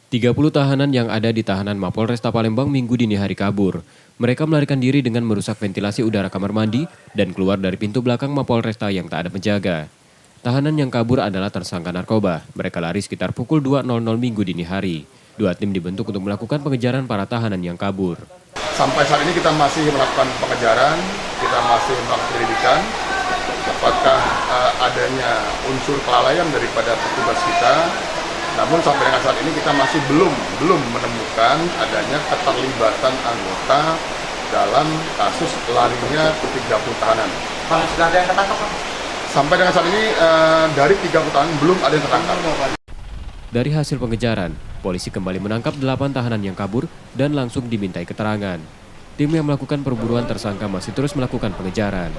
30 tahanan yang ada di tahanan Mapolresta Palembang Minggu dini hari kabur. Mereka melarikan diri dengan merusak ventilasi udara kamar mandi dan keluar dari pintu belakang Mapolresta yang tak ada penjaga. Tahanan yang kabur adalah tersangka narkoba. Mereka lari sekitar pukul 2.00 Minggu dini hari. Dua tim dibentuk untuk melakukan pengejaran para tahanan yang kabur. Sampai saat ini kita masih melakukan pengejaran, kita masih melakukan penyelidikan. Apakah adanya unsur kelalaian daripada petugas kita? Namun sampai dengan saat ini kita masih belum menemukan adanya keterlibatan anggota dalam kasus larinya 30 tahanan. Bang, sudah ada yang tertangkap, Bang? Sampai dengan saat ini dari 30 tahanan belum ada yang tertangkap. Dari hasil pengejaran, polisi kembali menangkap 8 tahanan yang kabur dan langsung dimintai keterangan. Tim yang melakukan perburuan tersangka masih terus melakukan pengejaran.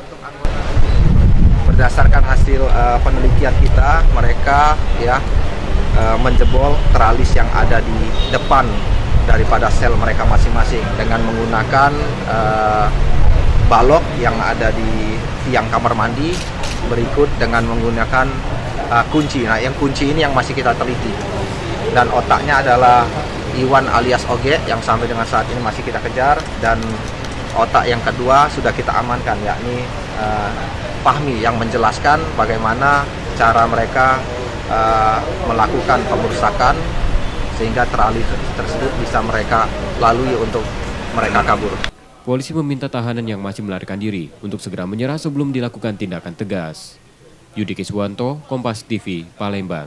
Berdasarkan hasil penelitian kita, mereka menjebol teralis yang ada di depan daripada sel mereka masing-masing dengan menggunakan balok yang ada di tiang kamar mandi, berikut dengan menggunakan kunci. Nah, yang kunci ini yang masih kita teliti. Dan otaknya adalah Iwan alias Oge yang sampai dengan saat ini masih kita kejar, dan otak yang kedua sudah kita amankan, yakni Fahmi, yang menjelaskan bagaimana cara mereka melakukan pemerusakan sehingga teralis tersebut bisa mereka lalui untuk mereka kabur. Polisi meminta tahanan yang masih melarikan diri untuk segera menyerah sebelum dilakukan tindakan tegas. Yudi Kiswanto, Kompas TV, Palembang.